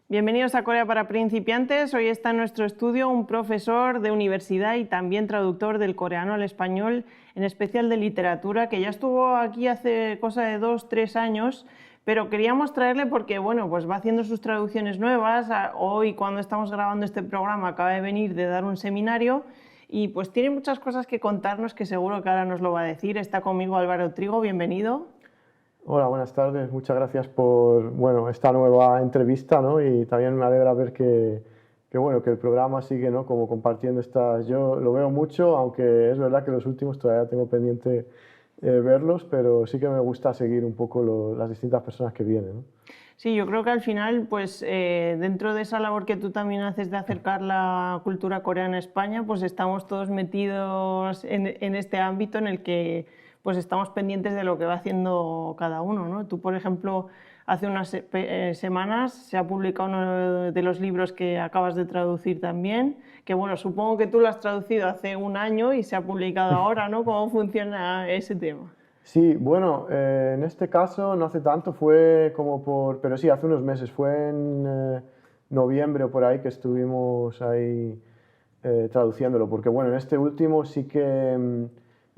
Bienvenidos a Corea para principiantes. Hoy está en nuestro estudio un profesor de universidad y también traductor del coreano al español, en especial de literatura, que ya estuvo aquí hace cosa de 2-3 años, pero queríamos traerle porque bueno, pues va haciendo sus traducciones nuevas. Hoy, cuando estamos grabando este programa, acaba de venir de dar un seminario y pues tiene muchas cosas que contarnos que seguro que ahora nos lo va a decir. Está conmigo Álvaro Trigo, bienvenido. Hola, buenas tardes. Muchas gracias por esta nueva entrevista, ¿no? Y también me alegra ver que el programa sigue, ¿no? Como compartiendo estas. Yo lo veo mucho, aunque es verdad que los últimos todavía tengo pendiente verlos, pero sí que me gusta seguir un poco las distintas personas que vienen, ¿no? Sí, yo creo que al final, pues dentro de esa labor que tú también haces de acercar la cultura coreana a España, pues estamos todos metidos en este ámbito en el que pues estamos pendientes de lo que va haciendo cada uno, ¿no? Tú, por ejemplo, hace unas semanas se ha publicado uno de los libros que acabas de traducir también, que bueno, supongo que tú lo has traducido hace un año y se ha publicado ahora, ¿no? ¿Cómo funciona ese tema? Sí, bueno, en este caso no hace tanto, fue pero sí, hace unos meses, fue en noviembre o por ahí que estuvimos ahí traduciéndolo, porque bueno, en este último sí que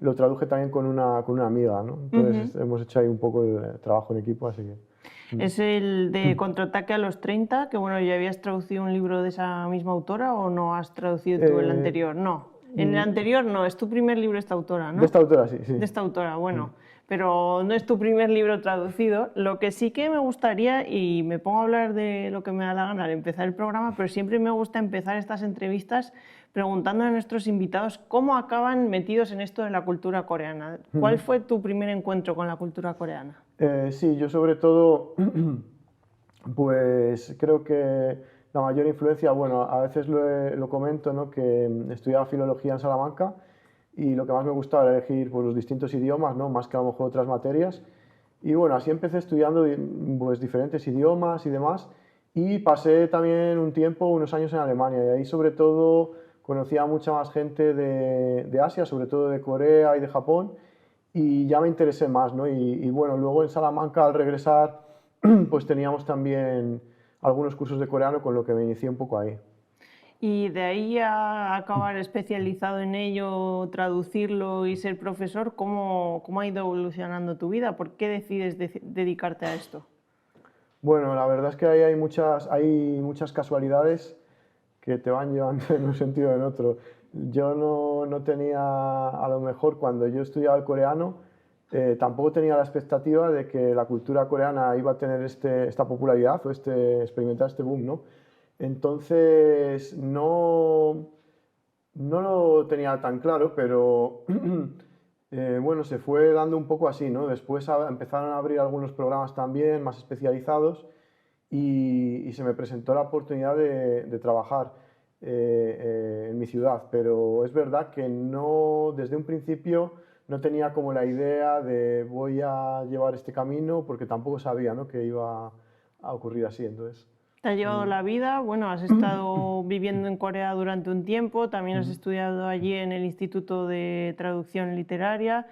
lo traduje también con una amiga, ¿no? Entonces hemos hecho ahí un poco de trabajo en equipo, así que. Es el de Contraataque a los 30, que bueno, ¿ya habías traducido un libro de esa misma autora o no has traducido tú el Eh, anterior? No, en el anterior no, es tu primer libro esta autora, de ¿no? esta autora, sí, sí. De esta autora, bueno, pero no es tu primer libro traducido. Lo que sí que me gustaría, y me pongo a hablar de lo que me da la gana al empezar el programa, pero siempre me gusta empezar estas entrevistas preguntando a nuestros invitados cómo acaban metidos en esto de la cultura coreana. ¿Cuál fue tu primer encuentro con la cultura coreana? Sí, yo sobre todo, pues creo que la mayor influencia, bueno, a veces lo comento, ¿no? Que estudiaba filología en Salamanca y lo que más me gustaba era elegir pues, los distintos idiomas, ¿no? Más que a lo mejor otras materias. Y bueno, así empecé estudiando pues, diferentes idiomas y demás. Y pasé también un tiempo, unos años en Alemania. Y ahí sobre todo conocí a mucha más gente de Asia, sobre todo de Corea y de Japón. Y ya me interesé más, ¿no? Y bueno, luego en Salamanca al regresar, pues teníamos también algunos cursos de coreano, con lo que me inicié un poco ahí. Y de ahí a acabar especializado en ello, traducirlo y ser profesor, ¿cómo ha ido evolucionando tu vida? ¿Por qué decides dedicarte a esto? Bueno, la verdad es que ahí hay muchas casualidades que te van llevando en un sentido o en otro. Yo no tenía, a lo mejor cuando yo estudiaba el coreano, tampoco tenía la expectativa de que la cultura coreana iba a tener esta popularidad o experimentar este boom, ¿no? Entonces, no lo tenía tan claro, pero bueno, se fue dando un poco así, ¿no? Después empezaron a abrir algunos programas también más especializados y se me presentó la oportunidad de trabajar en mi ciudad, pero es verdad que no, desde un principio no tenía como la idea de voy a llevar este camino porque tampoco sabía, ¿no? Que iba a ocurrir así, entonces. ¿Te ha llevado la vida? Bueno, has estado viviendo en Corea durante un tiempo, también has estudiado allí en el Instituto de Traducción Literaria.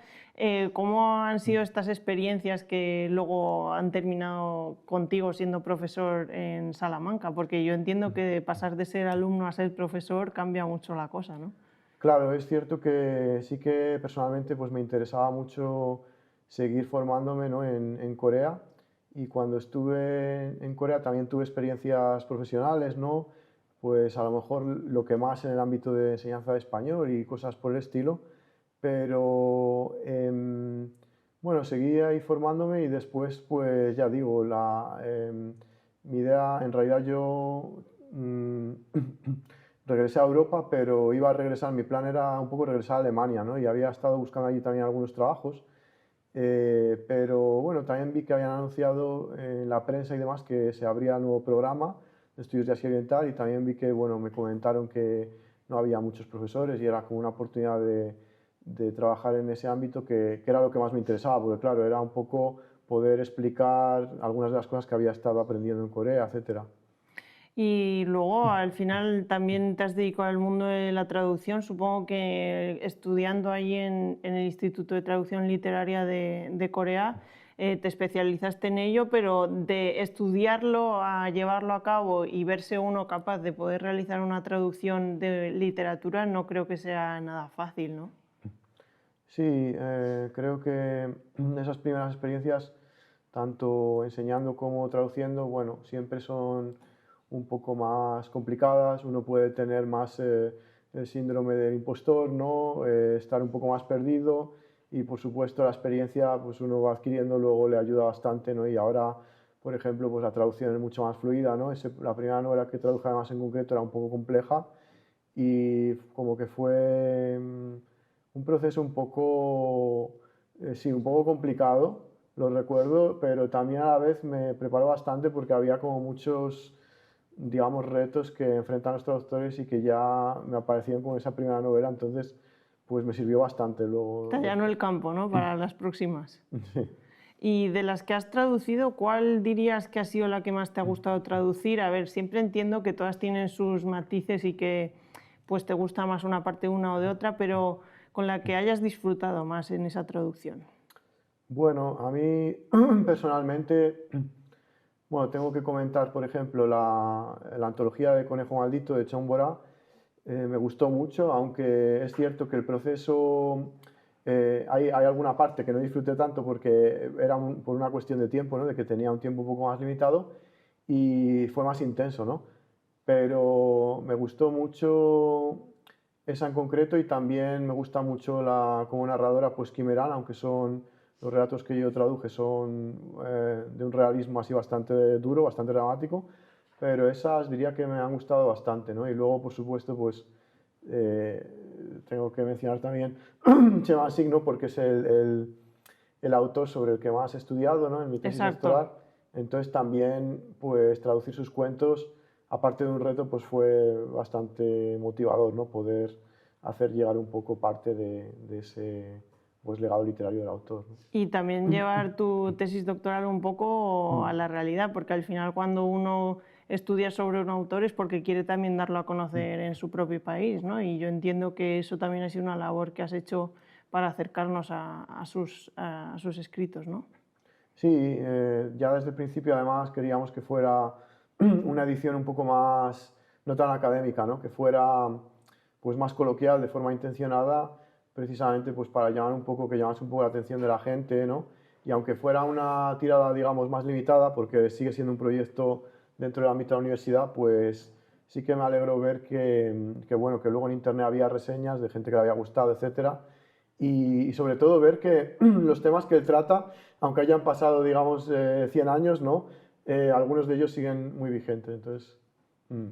¿Cómo han sido estas experiencias que luego han terminado contigo siendo profesor en Salamanca? Porque yo entiendo que de pasar de ser alumno a ser profesor cambia mucho la cosa, ¿no? Claro, es cierto que sí que personalmente pues me interesaba mucho seguir formándome, ¿no? en Corea, y cuando estuve en Corea también tuve experiencias profesionales, ¿no? Pues a lo mejor lo que más en el ámbito de enseñanza de español y cosas por el estilo, pero bueno, seguí ahí formándome y después pues ya digo, mi idea, en realidad yo regresé a Europa, pero iba a regresar, mi plan era un poco regresar a Alemania, ¿no? Y había estado buscando allí también algunos trabajos, pero bueno, también vi que habían anunciado en la prensa y demás que se abría un nuevo programa de estudios de Asia Oriental, y también vi que, bueno, me comentaron que no había muchos profesores y era como una oportunidad de trabajar en ese ámbito que era lo que más me interesaba, porque claro, era un poco poder explicar algunas de las cosas que había estado aprendiendo en Corea, etcétera. Y luego al final también te has dedicado al mundo de la traducción, supongo que estudiando allí en el Instituto de Traducción Literaria de Corea, te especializaste en ello, pero de estudiarlo a llevarlo a cabo y verse uno capaz de poder realizar una traducción de literatura no creo que sea nada fácil, ¿no? Sí, creo que esas primeras experiencias, tanto enseñando como traduciendo, bueno, siempre son un poco más complicadas, uno puede tener más el síndrome del impostor, ¿no? Estar un poco más perdido y por supuesto la experiencia pues uno va adquiriendo, luego le ayuda bastante, ¿no? Y ahora, por ejemplo, pues la traducción es mucho más fluida, ¿no? La primera novela que traduje además en concreto era un poco compleja y como que fue un proceso un poco, sí, un poco complicado, lo recuerdo, pero también a la vez me preparó bastante porque había como muchos, digamos, retos que enfrentan los traductores y que ya me aparecían con esa primera novela, entonces pues me sirvió bastante Te luego. allanó el campo, ¿no? Para las próximas. Sí. Y de las que has traducido, ¿cuál dirías que ha sido la que más te ha gustado traducir? A ver, siempre entiendo que todas tienen sus matices y que pues te gusta más una parte de una o de otra, pero con la que hayas disfrutado más en esa traducción. Bueno, a mí personalmente, bueno, tengo que comentar, por ejemplo, la antología de Conejo Maldito de Chambora. Me gustó mucho, aunque es cierto que el proceso, hay alguna parte que no disfruté tanto porque era por una cuestión de tiempo, ¿no? De que tenía un tiempo un poco más limitado y fue más intenso, ¿no? Pero me gustó mucho esa en concreto y también me gusta mucho como narradora, pues Quimerán, aunque son los relatos que yo traduje son de un realismo así bastante duro, bastante dramático, pero esas diría que me han gustado bastante, ¿no? Y luego, por supuesto, pues tengo que mencionar también Chema Signo porque es el autor sobre el que más he estudiado, ¿no? En mi tesis Exacto. doctoral. Entonces también, pues traducir sus cuentos, aparte de un reto, pues fue bastante motivador, ¿no? Poder hacer llegar un poco parte de ese pues, legado literario del autor, ¿no? Y también llevar tu tesis doctoral un poco a Mm, la realidad, porque al final cuando uno estudia sobre un autor es porque quiere también darlo a mm. conocer en su propio país, ¿no? Y yo entiendo que eso también ha sido una labor que has hecho para acercarnos a sus escritos, ¿no? Sí, ya desde el principio además queríamos que fuera una edición un poco más, no tan académica, ¿no? Que fuera pues más coloquial, de forma intencionada, precisamente pues para llamar un poco, que llamase un poco la atención de la gente, ¿no? Y aunque fuera una tirada, digamos, más limitada, porque sigue siendo un proyecto dentro del ámbito de la universidad, pues sí que me alegro ver bueno, que luego en internet había reseñas de gente que le había gustado, etcétera. Y sobre todo ver que los temas que él trata, aunque hayan pasado, digamos, 100 años, ¿no? Algunos de ellos siguen muy vigentes. Entonces, mm.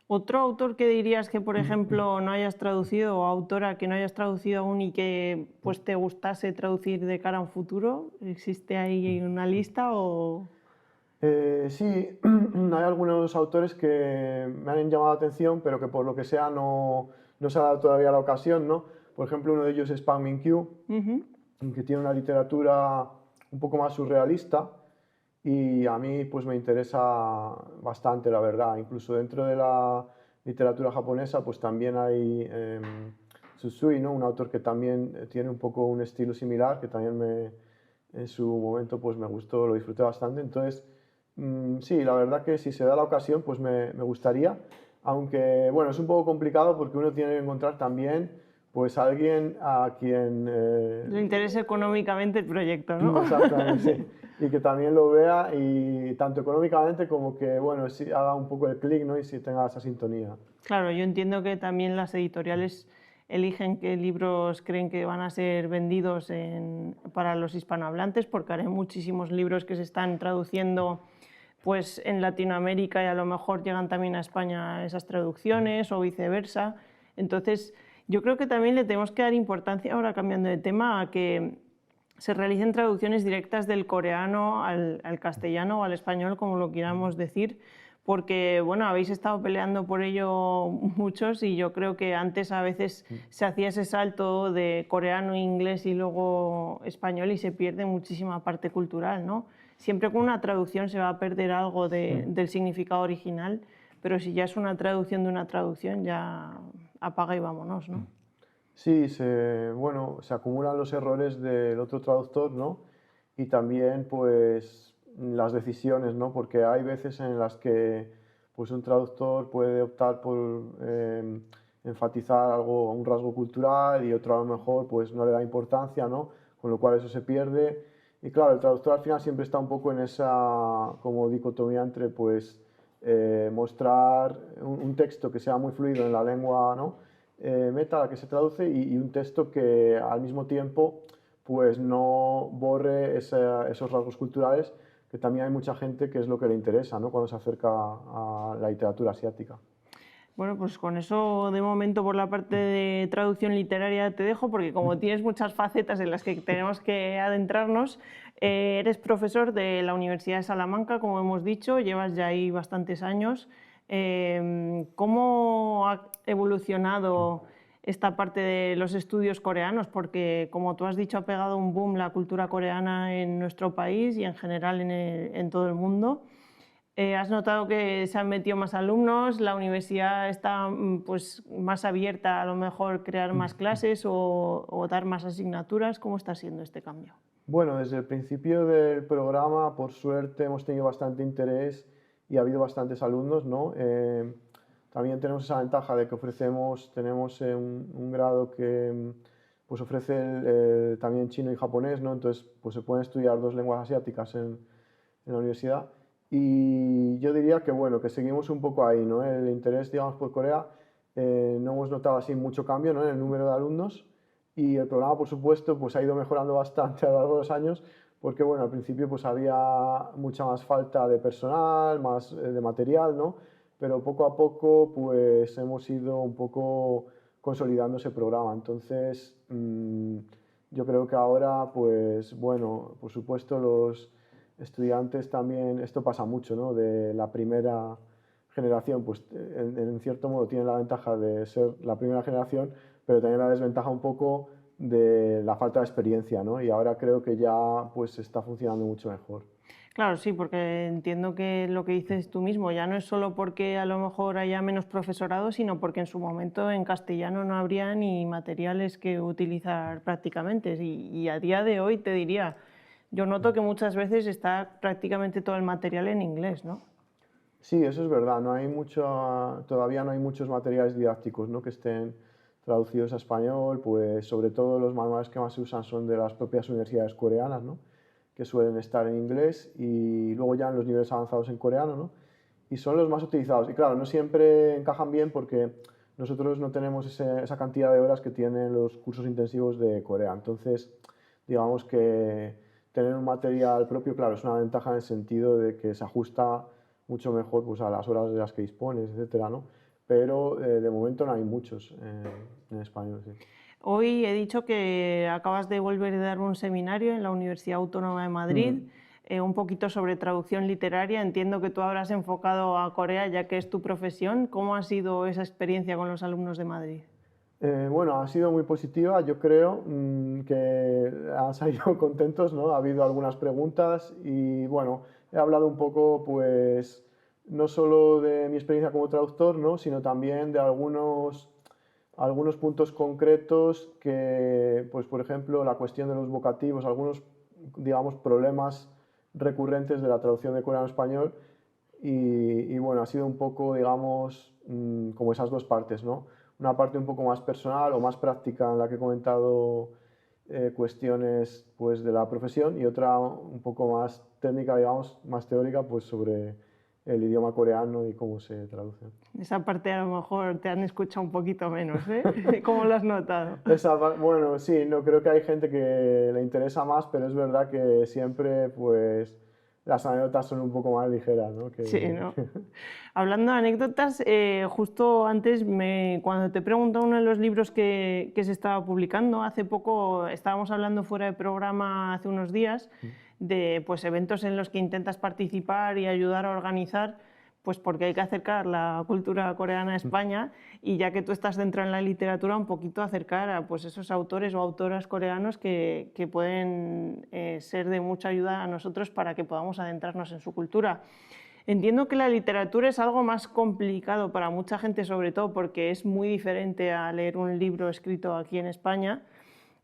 ¿Otro autor que dirías que, por ejemplo, no hayas traducido o autora que no hayas traducido aún y que pues, te gustase traducir de cara a un futuro? ¿Existe ahí una lista o...? Sí, hay algunos autores que me han llamado la atención, pero que por lo que sea no se ha dado todavía la ocasión, ¿no? Por ejemplo, uno de ellos es Pan Min Kyu, Ujú. que tiene una literatura un poco más surrealista y a mí pues me interesa bastante, la verdad. Incluso dentro de la literatura japonesa pues también hay Tsusui, ¿no? Un autor que también tiene un poco un estilo similar, que también en su momento pues me gustó, lo disfruté bastante. Entonces, sí, la verdad que si se da la ocasión pues me gustaría, aunque bueno, es un poco complicado porque uno tiene que encontrar también pues alguien a quien Le interesa económicamente el proyecto, ¿no? exactamente, sí. Y que también lo vea y tanto económicamente como que, bueno, sí, haga un poco el clic, ¿no? Y si tenga esa sintonía. Claro, yo entiendo que también las editoriales eligen qué libros creen que van a ser vendidos para los hispanohablantes, porque hay muchísimos libros que se están traduciendo pues, en Latinoamérica y a lo mejor llegan también a España esas traducciones o viceversa. Entonces, yo creo que también le tenemos que dar importancia, ahora cambiando de tema, a que se realicen traducciones directas del coreano al castellano o al español, como lo queramos decir, porque bueno, habéis estado peleando por ello muchos y yo creo que antes a veces se hacía ese salto de coreano, inglés y luego español y se pierde muchísima parte cultural, ¿no? Siempre con una traducción se va a perder algo del significado original, pero si ya es una traducción de una traducción, ya apaga y vámonos, ¿no? Sí, bueno, se acumulan los errores del otro traductor, ¿no? y también pues las decisiones, ¿no? Porque hay veces en las que pues un traductor puede optar por enfatizar algo, un rasgo cultural y otro a lo mejor pues no le da importancia, ¿no? Con lo cual eso se pierde. Y claro, el traductor al final siempre está un poco en esa como dicotomía entre pues mostrar un texto que sea muy fluido en la lengua, ¿no? Meta a la que se traduce y un texto que al mismo tiempo pues no borre esos rasgos culturales, que también hay mucha gente que es lo que le interesa, ¿no? Cuando se acerca a la literatura asiática. Bueno, pues con eso de momento por la parte de traducción literaria te dejo, porque como tienes muchas facetas en las que tenemos que adentrarnos, eres profesor de la Universidad de Salamanca, como hemos dicho, llevas ya ahí bastantes años. ¿Cómo ha evolucionado esta parte de los estudios coreanos? Porque, como tú has dicho, ha pegado un boom la cultura coreana en nuestro país y en general en todo el mundo. ¿Has notado que se han metido más alumnos? ¿La universidad está pues, más abierta a lo mejor crear más clases o dar más asignaturas? ¿Cómo está siendo este cambio? Bueno, desde el principio del programa, por suerte, hemos tenido bastante interés y ha habido bastantes alumnos, ¿no? También tenemos esa ventaja de que tenemos un grado que pues ofrece también chino y japonés, ¿no? Entonces, pues se pueden estudiar dos lenguas asiáticas en la universidad. Y yo diría que, bueno, que seguimos un poco ahí, ¿no? El interés, digamos, por Corea, no hemos notado así mucho cambio, ¿no? En el número de alumnos, y el programa, por supuesto, pues ha ido mejorando bastante a lo largo de los años, porque, bueno, al principio pues había mucha más falta de personal, más de material, ¿no? Pero poco a poco pues hemos ido un poco consolidando ese programa. Entonces, yo creo que ahora, pues bueno, por supuesto los estudiantes también, esto pasa mucho, ¿no? De la primera generación, pues en cierto modo tienen la ventaja de ser la primera generación, pero también la desventaja un poco de la falta de experiencia, ¿no? Y ahora creo que ya pues está funcionando mucho mejor. Claro, sí, porque entiendo que lo que dices tú mismo ya no es solo porque a lo mejor haya menos profesorado, sino porque en su momento en castellano no habría ni materiales que utilizar prácticamente. Y a día de hoy te diría, yo noto que muchas veces está prácticamente todo el material en inglés, ¿no? Sí, eso es verdad, todavía no hay muchos materiales didácticos, ¿no? Que estén traducidos a español, pues sobre todo los manuales que más se usan son de las propias universidades coreanas, ¿no? Que suelen estar en inglés y luego ya en los niveles avanzados en coreano, ¿no? Y son los más utilizados. Y claro, no siempre encajan bien porque nosotros no tenemos esa cantidad de horas que tienen los cursos intensivos de Corea. Entonces, digamos que tener un material propio, claro, es una ventaja en el sentido de que se ajusta mucho mejor pues, a las horas de las que dispones, etcétera, ¿no? Pero de momento no hay muchos en español, sí. Hoy he dicho que acabas de volver a dar un seminario en la Universidad Autónoma de Madrid, un poquito sobre traducción literaria. Entiendo que tú habrás enfocado a Corea ya que es tu profesión. ¿Cómo ha sido esa experiencia con los alumnos de Madrid? Bueno, ha sido muy positiva, yo creo que han salido contentos, ¿no? Ha habido algunas preguntas y bueno, he hablado un poco, pues, no solo de mi experiencia como traductor, ¿no? Sino también de algunos puntos concretos que, pues, por ejemplo, la cuestión de los vocativos, algunos, digamos, problemas recurrentes de la traducción de coreano a español y bueno, ha sido un poco, digamos, como esas dos partes, ¿no? Una parte un poco más personal o más práctica en la que he comentado cuestiones pues, de la profesión y otra un poco más técnica, digamos, más teórica, pues sobre el idioma coreano y cómo se traduce. Esa parte a lo mejor te han escuchado un poquito menos, ¿eh? ¿Cómo lo has notado? Bueno, sí, no creo que hay gente que le interesa más, pero es verdad que siempre pues las anécdotas son un poco más ligeras, ¿no? Sí, ¿no? Hablando de anécdotas, justo antes, cuando te pregunté uno de los libros que se estaba publicando, hace poco estábamos hablando fuera de programa hace unos días de pues, eventos en los que intentas participar y ayudar a organizar, pues porque hay que acercar la cultura coreana a España y ya que tú estás dentro en la literatura, un poquito acercar a pues, esos autores o autoras coreanos que pueden ser de mucha ayuda a nosotros para que podamos adentrarnos en su cultura. Entiendo que la literatura es algo más complicado para mucha gente, sobre todo porque es muy diferente a leer un libro escrito aquí en España.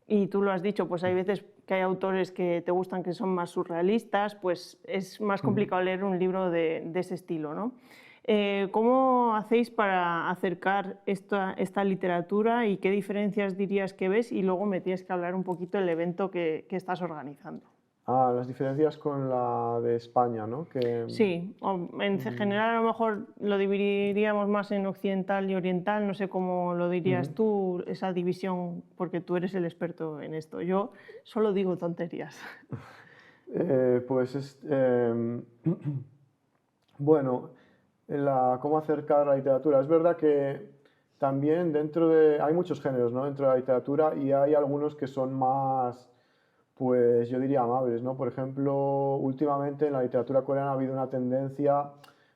Y tú lo has dicho, pues hay veces que hay autores que te gustan que son más surrealistas, pues es más complicado leer un libro de ese estilo, ¿no? ¿Cómo hacéis para acercar esta literatura y qué diferencias dirías que ves? Y luego me tienes que hablar un poquito del evento que estás organizando. Las diferencias con la de España, ¿no? Sí, en general a lo mejor lo dividiríamos más en occidental y oriental, no sé cómo lo dirías tú, esa división, porque tú eres el experto en esto. Yo solo digo tonterías. Pues bueno, cómo acercar la literatura. Es verdad que también hay muchos géneros, ¿no? Dentro de la literatura y hay algunos que son más, pues yo diría amables, ¿no? Por ejemplo, últimamente en la literatura coreana ha habido una tendencia,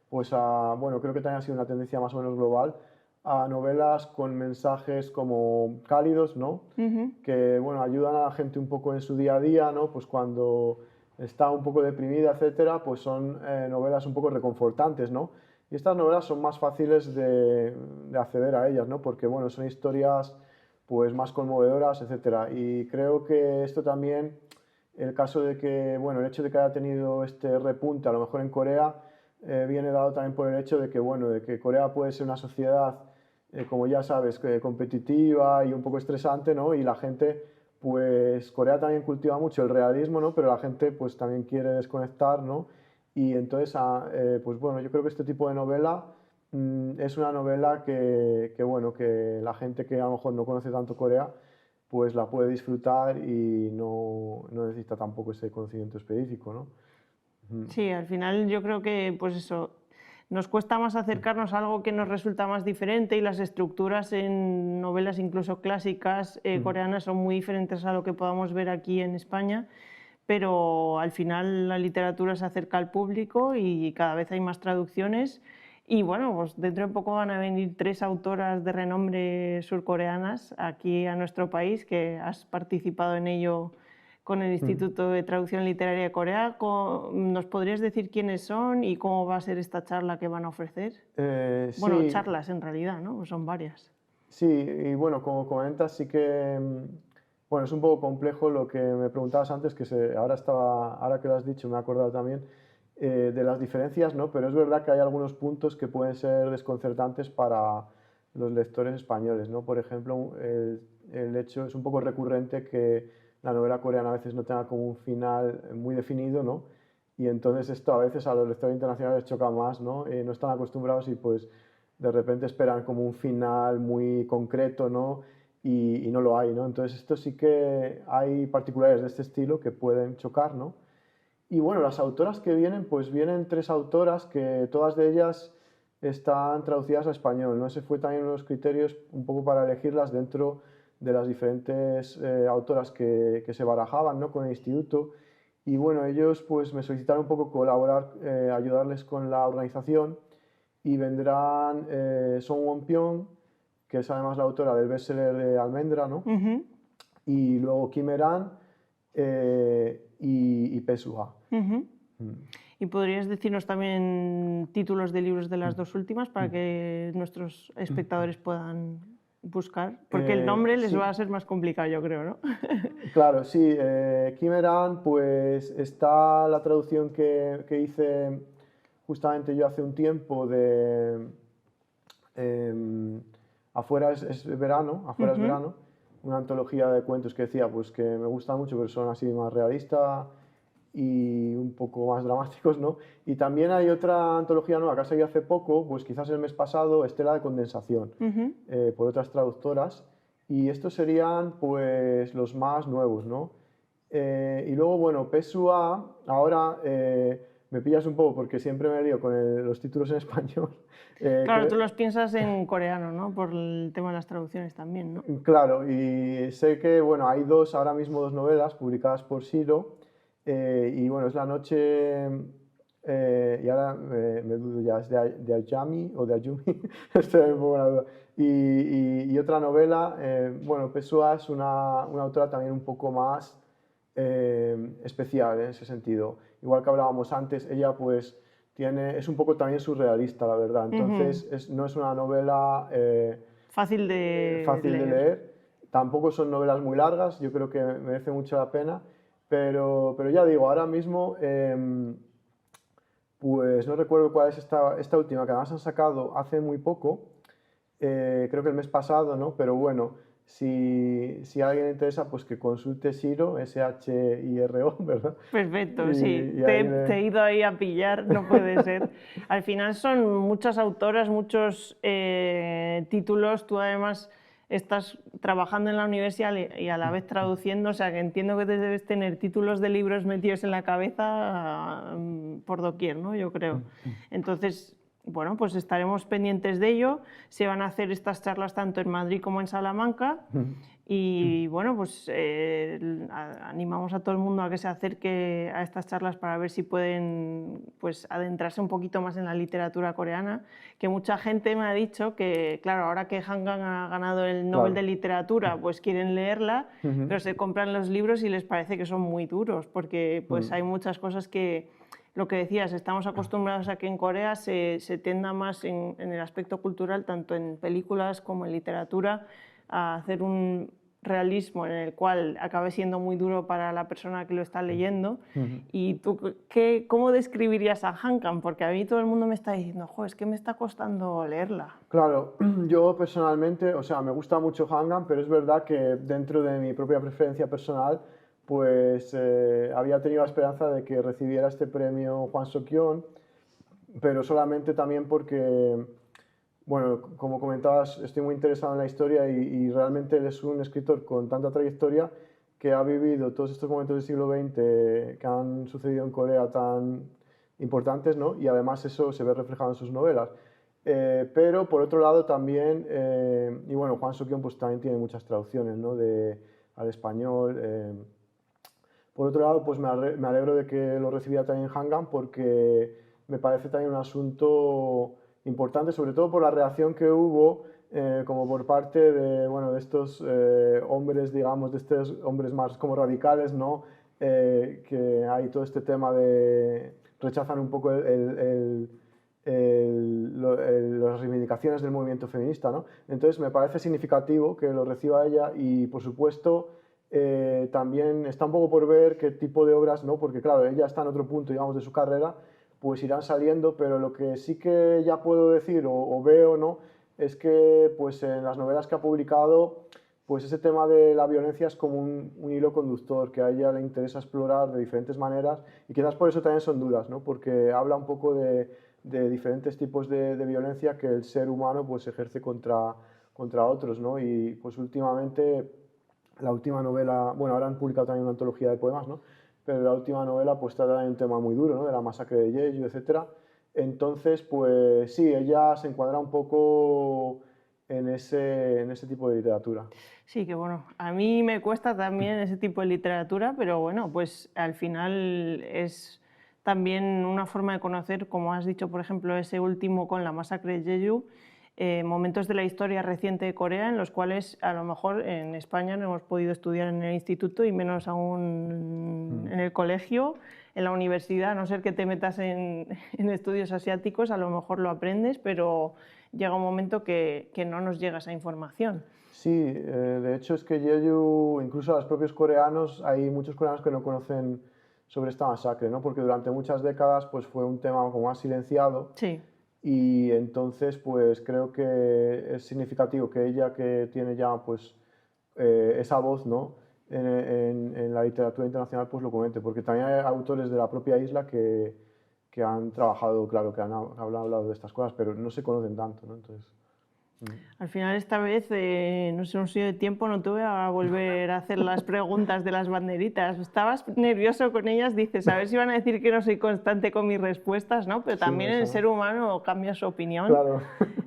pues bueno, creo que también ha sido una tendencia más o menos global, a novelas con mensajes como cálidos, ¿no? Que, bueno, ayudan a la gente un poco en su día a día, ¿no? Pues cuando está un poco deprimida, etcétera, pues son novelas un poco reconfortantes, ¿no? Y estas novelas son más fáciles de acceder a ellas, ¿no? Porque, bueno, son historias pues más conmovedoras, etcétera. Y creo que esto también, el caso de que, bueno, el hecho de que haya tenido este repunte, a lo mejor en Corea, viene dado también por el hecho de que, bueno, de que Corea puede ser una sociedad, como ya sabes, competitiva y un poco estresante, ¿no? Y la gente, pues Corea también cultiva mucho el realismo, ¿no? Pero la gente, pues también quiere desconectar, ¿no? Y entonces, pues bueno, yo creo que este tipo de novela es una novela bueno, que la gente que a lo mejor no conoce tanto Corea, pues la puede disfrutar y no necesita tampoco ese conocimiento específico, ¿no? Sí, al final yo creo que, pues eso, nos cuesta más acercarnos a algo que nos resulta más diferente y las estructuras en novelas incluso clásicas coreanas son muy diferentes a lo que podamos ver aquí en España, pero al final la literatura se acerca al público y cada vez hay más traducciones y bueno, pues dentro de poco van a venir 3 autoras de renombre surcoreanas aquí a nuestro país, que has participado en ello con el Instituto de Traducción Literaria de Corea. ¿Nos podrías decir quiénes son y cómo va a ser esta charla que van a ofrecer? Bueno, Sí, charlas en realidad, ¿no? Pues son varias. sí, y bueno, como comentas, sí que, bueno, es un poco complejo lo que me preguntabas antes, ahora que lo has dicho, me he acordado también de las diferencias, ¿no? Pero es verdad que hay algunos puntos que pueden ser desconcertantes para los lectores españoles, ¿no? Por ejemplo, el hecho es un poco recurrente que la novela coreana a veces no tenga como un final muy definido, ¿no? Y entonces esto a veces a los lectores internacionales les choca más, ¿no? No están acostumbrados y pues de repente esperan como un final muy concreto, ¿no? Y no lo hay, ¿no? Entonces esto sí que hay particulares de este estilo que pueden chocar, ¿no? Y bueno, las autoras que vienen, pues vienen 3 autoras que todas de ellas están traducidas a español, ¿no? Ese fue también uno de los criterios un poco para elegirlas dentro de las diferentes autoras que se barajaban, ¿no? Con el instituto. Y bueno, ellos pues me solicitaron un poco colaborar, ayudarles con la organización y vendrán Song Won-pyong, que es además la autora del bestseller de Almendra, ¿no? Y luego Kim Eran y Pesua. ¿Y podrías decirnos también títulos de libros de las 2 últimas para que nuestros espectadores puedan buscar? Porque el nombre les Sí, va a ser más complicado, yo creo, ¿no? claro, sí. Kim Eran, pues está la traducción que hice justamente yo hace un tiempo de Afuera es verano, Afuera es verano, una antología de cuentos que decía pues que me gusta mucho, pero son así más realistas y un poco más dramáticos, ¿no? Y también hay otra antología nueva que ha salido hace poco, pues quizás el mes pasado, Estela de Condensación, por otras traductoras, y estos serían pues los más nuevos, ¿no? Y luego, bueno, Pesua, ahora me pillas un poco porque siempre me lío con los títulos en español. Claro, tú los piensas en coreano, ¿no? Por el tema de las traducciones también, ¿no? Claro, y sé que, bueno, hay ahora mismo 2 novelas publicadas por Siro, y bueno, es La noche, y ahora me dudo ya, es de Ayami o de Ayumi, estoy un poco en la duda. Y otra novela, bueno, Pessoa es una autora también un poco más especial en ese sentido. Igual que hablábamos antes, ella pues es un poco también surrealista, la verdad. Entonces no es una novela Fácil de fácil de leer. leer, tampoco son novelas muy largas, yo creo que merece mucho la pena. pero ya digo, ahora mismo, pues no recuerdo cuál es esta última, que además han sacado hace muy poco, creo que el mes pasado, ¿no? Pero bueno, si a alguien le interesa, pues que consulte Shiro, Shiro, ¿verdad? Perfecto, sí. Y Te, ahí te he ido ahí a pillar, no puede ser. Al final son muchas autoras, muchos títulos. Tú además estás trabajando en la universidad y a la vez traduciendo, o sea que entiendo que te debes tener títulos de libros metidos en la cabeza por doquier, ¿no? Yo creo. Entonces, bueno, pues estaremos pendientes de ello. Se van a hacer estas charlas tanto en Madrid como en Salamanca. Y bueno, pues animamos a todo el mundo a que se acerque a estas charlas para ver si pueden pues, adentrarse un poquito más en la literatura coreana, que mucha gente me ha dicho que, claro, ahora que Han Gang ha ganado el Nobel de Literatura, pues quieren leerla, pero se compran los libros y les parece que son muy duros, porque pues hay muchas cosas que, lo que decías, estamos acostumbrados a que en Corea se tienda más en el aspecto cultural, tanto en películas como en literatura, a hacer un realismo en el cual acabe siendo muy duro para la persona que lo está leyendo. ¿Y tú cómo describirías a Han Kang? Porque a mí todo el mundo me está diciendo, jo, es que me está costando leerla. Claro, yo personalmente, o sea, me gusta mucho Han Gang, pero es verdad que dentro de mi propia preferencia personal, pues había tenido la esperanza de que recibiera este premio Hwang Sok-yeon, pero solamente también porque, bueno, como comentabas, estoy muy interesado en la historia y realmente él es un escritor con tanta trayectoria que ha vivido todos estos momentos del siglo XX que han sucedido en Corea tan importantes, ¿no? Y además eso se ve reflejado en sus novelas. Pero por otro lado también, y bueno, Hwang Sok-yeon pues también tiene muchas traducciones, ¿no? Al español. Por otro lado, pues me alegro de que lo recibiera también Han Gang porque me parece también un asunto importante, sobre todo por la reacción que hubo, como por parte de, bueno, de estos hombres, digamos, de estos hombres más como radicales, ¿no? Que hay todo este tema de rechazan un poco las reivindicaciones del movimiento feminista, ¿no? Entonces me parece significativo que lo reciba ella y, por supuesto, también está un poco por ver qué tipo de obras, ¿no? Porque claro, ella está en otro punto, digamos, de su carrera, pues irán saliendo, pero lo que sí que ya puedo decir o veo, ¿no? Es que pues en las novelas que ha publicado, pues ese tema de la violencia es como un hilo conductor que a ella le interesa explorar de diferentes maneras y quizás por eso también son duras, ¿no? Porque habla un poco de diferentes tipos de violencia que el ser humano pues ejerce contra otros, ¿no? Y pues últimamente la última novela, bueno, ahora han publicado también una antología de poemas, ¿no? Pero la última novela pues trata de un tema muy duro, ¿no? De la masacre de Jeju, etc. Entonces, pues sí, ella se encuadra un poco en ese tipo de literatura. Sí, que bueno, a mí me cuesta también ese tipo de literatura, pero bueno, pues al final es también una forma de conocer, como has dicho, por ejemplo, ese último con la masacre de Jeju, momentos de la historia reciente de Corea en los cuales a lo mejor en España no hemos podido estudiar en el instituto y menos aún en el colegio, en la universidad, a no ser que te metas en estudios asiáticos, a lo mejor lo aprendes, pero llega un momento que no nos llega esa información. Sí, de hecho es que Jeju, incluso a los propios coreanos, hay muchos coreanos que no conocen sobre esta masacre, ¿no? Porque durante muchas décadas pues, fue un tema como más silenciado. Sí. Y entonces, pues creo que es significativo que ella, que tiene ya pues esa voz, ¿no? En la literatura internacional, pues lo comente, porque también hay autores de la propia isla que han trabajado, claro, que han hablado de estas cosas, pero no se conocen tanto, ¿no? Entonces, al final esta vez, no sé, un sido de tiempo, no te voy a volver a hacer las preguntas de las banderitas. Estabas nervioso con ellas, dices, a ver si van a decir que no soy constante con mis respuestas, ¿no? Pero también el ser humano cambia su opinión. Claro.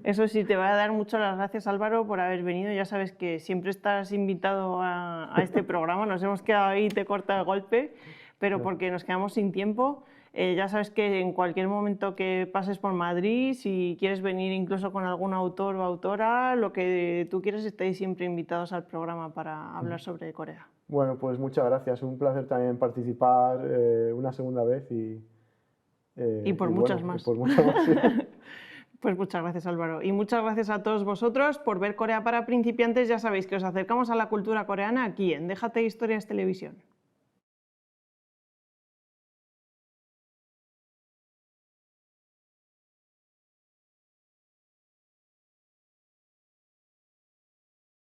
Eso sí, te voy a dar muchas las gracias, Álvaro, por haber venido. Ya sabes que siempre estás invitado a este programa. Nos hemos quedado ahí, te corta el golpe, pero porque nos quedamos sin tiempo. Ya sabes que en cualquier momento que pases por Madrid, si quieres venir incluso con algún autor o autora, lo que tú quieras, estáis siempre invitados al programa para hablar sobre Corea. Bueno, pues muchas gracias. Un placer también participar una segunda vez y por muchas más. Y por muchas más, sí. Pues muchas gracias, Álvaro. Y muchas gracias a todos vosotros por ver Corea para principiantes. Ya sabéis que os acercamos a la cultura coreana aquí en Déjate Historias Televisión.